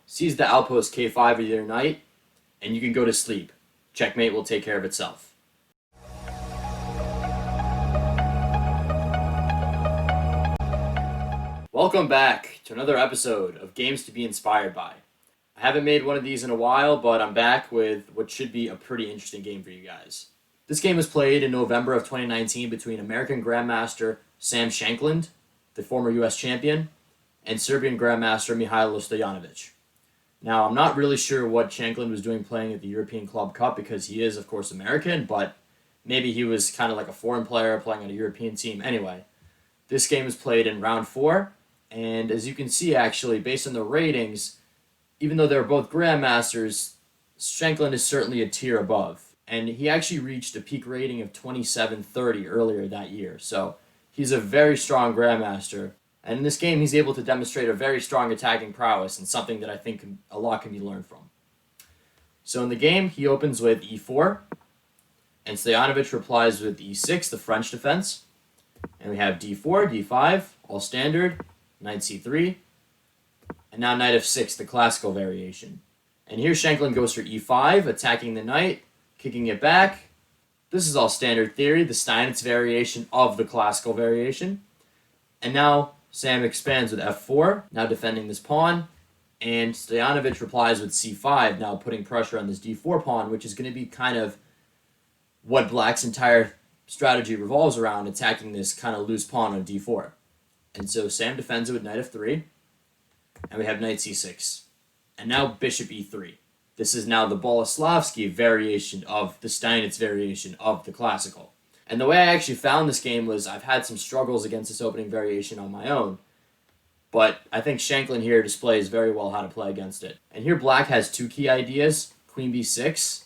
seize the outpost k5 with your knight, and you can go to sleep. Checkmate will take care of itself. Welcome back to another episode of Games to be Inspired by. I haven't made one of these in a while, but I'm back with what should be a pretty interesting game for you guys. This game was played in November of 2019 between American Grandmaster Sam Shankland, the former US champion, and Serbian Grandmaster Mihailo Stojanovic. Now, I'm not really sure what Shankland was doing playing at the European Club Cup because he is, of course, American, but maybe he was kind of like a foreign player playing on a European team. Anyway, this game is played in round 4, and as you can see, actually, based on the ratings, even though they're both Grandmasters, Shankland is certainly a tier above. And he actually reached a peak rating of 2730 earlier that year. So he's a very strong Grandmaster. And in this game, he's able to demonstrate a very strong attacking prowess and something that I think a lot can be learned from. So in the game, he opens with e4. And Stojanovic replies with e6, the French defense. And we have d4, d5, all standard, knight c3. And now knight f6, the classical variation. And here Shankland goes for e5, attacking the knight, kicking it back. This is all standard theory, the Steinitz variation of the classical variation. And now Sam expands with f4, now defending this pawn. And Stojanovic replies with c5, now putting pressure on this d4 pawn, which is going to be kind of what Black's entire strategy revolves around, attacking this kind of loose pawn on d4. And so Sam defends it with knight f3. And we have knight c6. And now bishop e3. This is now the Boleslavsky variation of the Steinitz variation of the classical. And the way I actually found this game was I've had some struggles against this opening variation on my own. But I think Shankland here displays very well how to play against it. And here Black has two key ideas, queen b6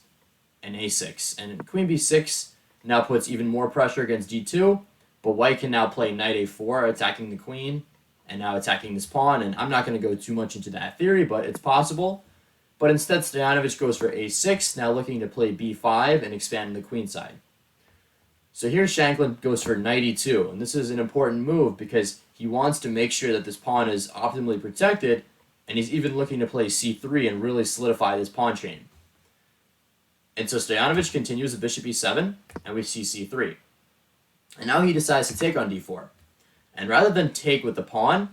and a6. And queen b6 now puts even more pressure against d2, but White can now play knight a4, attacking the queen, and now attacking this pawn, and I'm not going to go too much into that theory, but it's possible. But instead, Stojanovic goes for a6, now looking to play b5 and expand the queen side. So here Shankland goes for knight e2, and this is an important move because he wants to make sure that this pawn is optimally protected, and he's even looking to play c3 and really solidify this pawn chain. And so Stojanovic continues with bishop e7, and we see c3. And now he decides to take on d4. And rather than take with the pawn,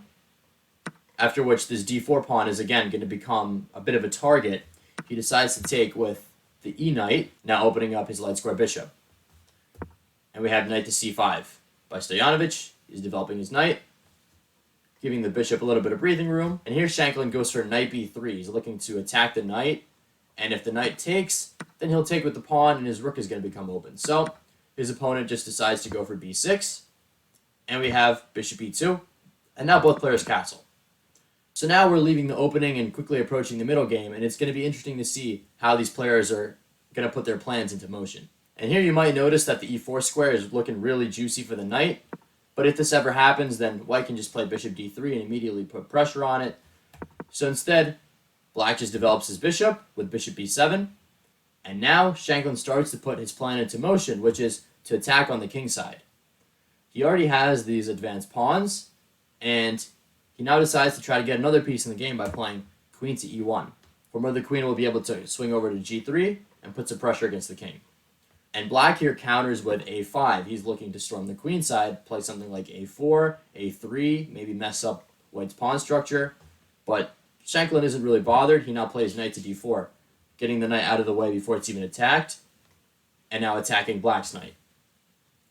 after which this d4 pawn is again going to become a bit of a target, he decides to take with the e knight, now opening up his light square bishop. And we have knight to c5 by Stojanovic. He's developing his knight, giving the bishop a little bit of breathing room. And here Shankland goes for knight b3. He's looking to attack the knight, and if the knight takes, then he'll take with the pawn, and his rook is going to become open. So his opponent just decides to go for b6. And we have bishop e2, and now both players castle. So now we're leaving the opening and quickly approaching the middle game, and it's going to be interesting to see how these players are going to put their plans into motion. And here you might notice that the e4 square is looking really juicy for the knight, but if this ever happens, then White can just play bishop d3 and immediately put pressure on it. So instead, Black just develops his bishop with bishop b7, and now Shankland starts to put his plan into motion, which is to attack on the king side. He already has these advanced pawns, and he now decides to try to get another piece in the game by playing queen to e1, from where the queen will be able to swing over to g3 and put some pressure against the king. And Black here counters with a5. He's looking to storm the queen side, play something like a4, a3, maybe mess up White's pawn structure, but Shankland isn't really bothered. He now plays knight to d4, getting the knight out of the way before it's even attacked, and now attacking Black's knight.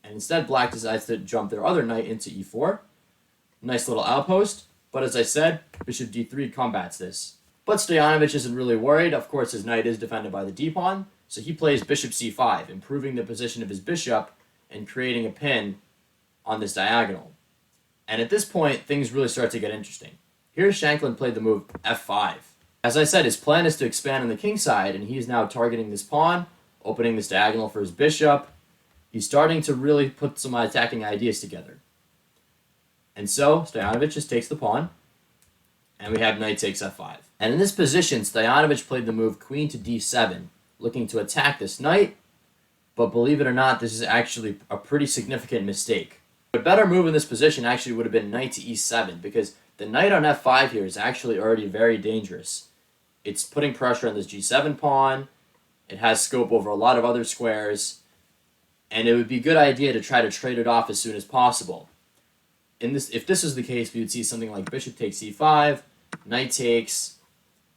And instead, Black decides to jump their other knight into e4. Nice little outpost. But as I said, bishop d3 combats this. But Stojanovic isn't really worried. Of course, his knight is defended by the d-pawn. So he plays bishop c5, improving the position of his bishop and creating a pin on this diagonal. And at this point, things really start to get interesting. Here, Shankland played the move f5. As I said, his plan is to expand on the king side, and he's now targeting this pawn, opening this diagonal for his bishop. He's starting to really put some attacking ideas together. And so, Stojanovic just takes the pawn, and we have knight takes f5. And in this position, Stojanovic played the move queen to d7, looking to attack this knight, but believe it or not, this is actually a pretty significant mistake. A better move in this position actually would have been knight to e7, because the knight on f5 here is actually already very dangerous. It's putting pressure on this g7 pawn. It has scope over a lot of other squares, and it would be a good idea to try to trade it off as soon as possible. If this is the case, we would see something like bishop takes c5, knight takes,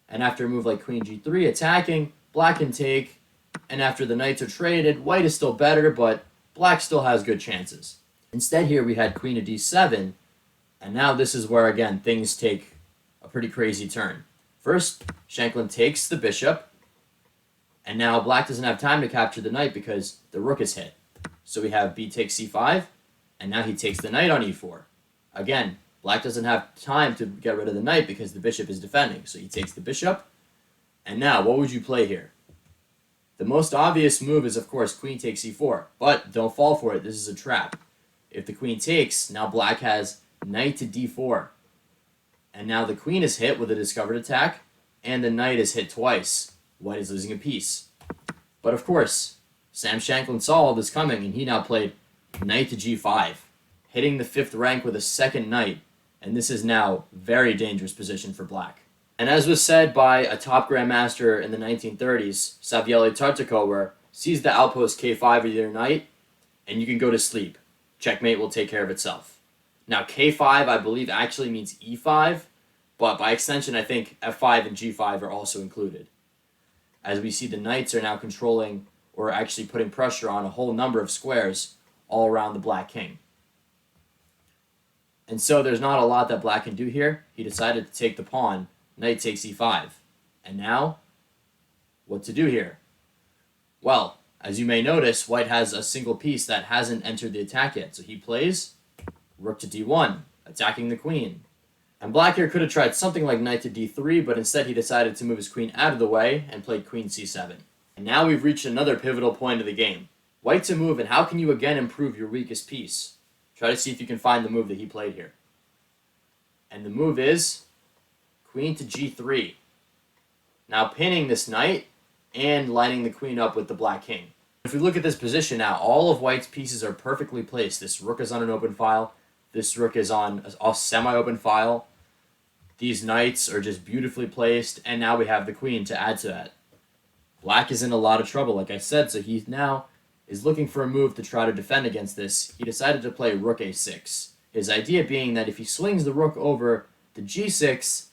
and after a move like queen g3 attacking, black can take, and after the knights are traded, white is still better, but black still has good chances. Instead here we had queen to d7, and now this is where, again, things take a pretty crazy turn. First, Shankland takes the bishop, and now black doesn't have time to capture the knight because the rook is hit. So we have b takes c5, and now he takes the knight on e4. Again, black doesn't have time to get rid of the knight because the bishop is defending. So he takes the bishop, and now what would you play here? The most obvious move is, of course, queen takes e4, but don't fall for it. This is a trap. If the queen takes, now black has knight to d4. And now the queen is hit with a discovered attack, and the knight is hit twice. White is losing a piece. But of course, Sam Shankland saw all this coming, and he now played knight to g5, hitting the 5th rank with a second knight, and this is now a very dangerous position for black. And as was said by a top grandmaster in the 1930s, Saviele Tartakower, seize the outpost k5 with your knight, and you can go to sleep. Checkmate will take care of itself. Now k5, I believe, actually means e5, but by extension, I think f5 and g5 are also included. As we see, the knights are now controlling, or actually putting pressure on, a whole number of squares all around the black king. And so there's not a lot that black can do here. He decided to take the pawn. Knight takes e5. And now, what to do here? Well, as you may notice, white has a single piece that hasn't entered the attack yet. So he plays rook to d1, attacking the queen. And black here could have tried something like knight to d3, but instead he decided to move his queen out of the way and played queen c7. And now we've reached another pivotal point of the game. White to move, and how can you again improve your weakest piece? Try to see if you can find the move that he played here. And the move is queen to g3. Now pinning this knight and lining the queen up with the black king. If we look at this position now, all of white's pieces are perfectly placed. This rook is on an open file. This rook is on a semi-open file. These knights are just beautifully placed, and now we have the queen to add to that. Black is in a lot of trouble, like I said, so he now is looking for a move to try to defend against this. He decided to play rook a6. His idea being that if he swings the rook over to g6,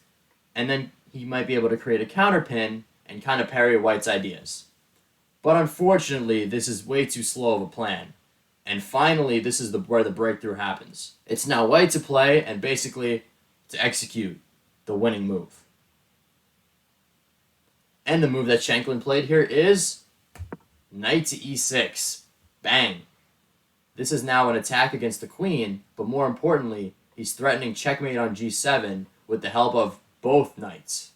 and then he might be able to create a counterpin and kind of parry white's ideas. But unfortunately, this is way too slow of a plan. And finally, this is where the breakthrough happens. It's now white to play and basically to execute the winning move. And the move that Shankland played here is knight to e6. Bang. This is now an attack against the queen, but more importantly, he's threatening checkmate on g7 with the help of both knights.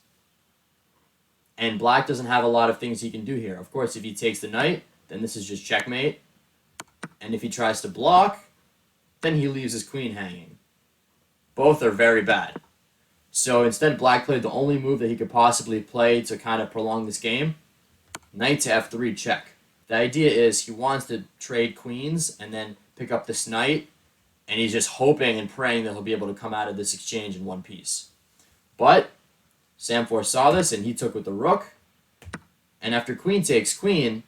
And black doesn't have a lot of things he can do here. Of course, if he takes the knight, then this is just checkmate. And if he tries to block, then he leaves his queen hanging. Both are very bad. So instead, black played the only move that he could possibly play to kind of prolong this game. Knight to f3 check. The idea is he wants to trade queens and then pick up this knight, and he's just hoping and praying that he'll be able to come out of this exchange in one piece. But Sam foresaw this, and he took with the rook. And after queen takes queen,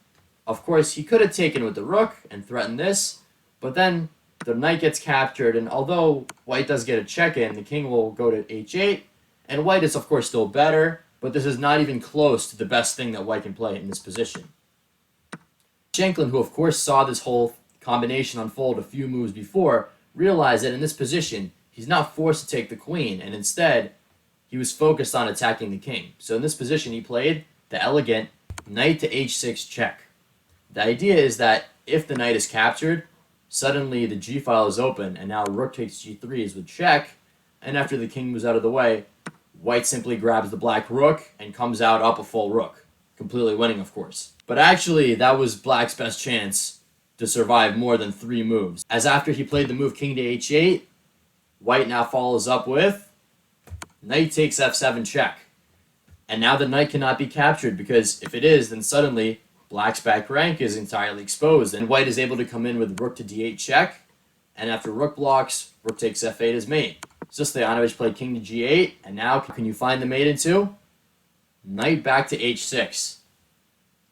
of course, he could have taken with the rook and threatened this, but then the knight gets captured, and although white does get a check-in, the king will go to h8, and white is, of course, still better, but this is not even close to the best thing that white can play in this position. Shankland, who of course saw this whole combination unfold a few moves before, realized that in this position, he's not forced to take the queen, and instead, he was focused on attacking the king. So in this position, he played the elegant knight to h6 check. The idea is that if the knight is captured, suddenly the g-file is open, and now rook takes g3 is with check, and after the king moves out of the way, white simply grabs the black rook and comes out up a full rook, completely winning, of course. But actually, that was black's best chance to survive more than 3 moves, as after he played the move king to h8, white now follows up with knight takes f7 check. And now the knight cannot be captured, because if it is, then suddenly black's back rank is entirely exposed, and white is able to come in with rook to d8 check, and after rook blocks, rook takes f8 as mate. So Stojanovic played king to g8, and now can you find the mate into? knight back to h6.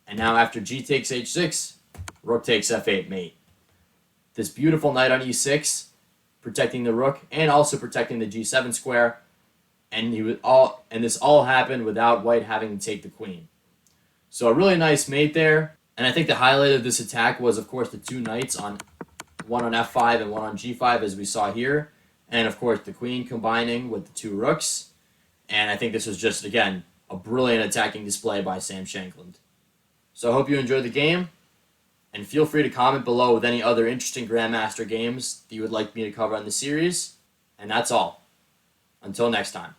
And now after g takes h6, rook takes f8 mate. This beautiful knight on e6, protecting the rook and also protecting the g7 square. And this all happened without white having to take the queen. So a really nice mate there. And I think the highlight of this attack was, of course, the two knights, one on f5 and one on g5, as we saw here. And, of course, the queen combining with the two rooks. And I think this was just, again, a brilliant attacking display by Sam Shankland. So I hope you enjoyed the game. And feel free to comment below with any other interesting Grandmaster games that you would like me to cover on the series. And that's all. Until next time.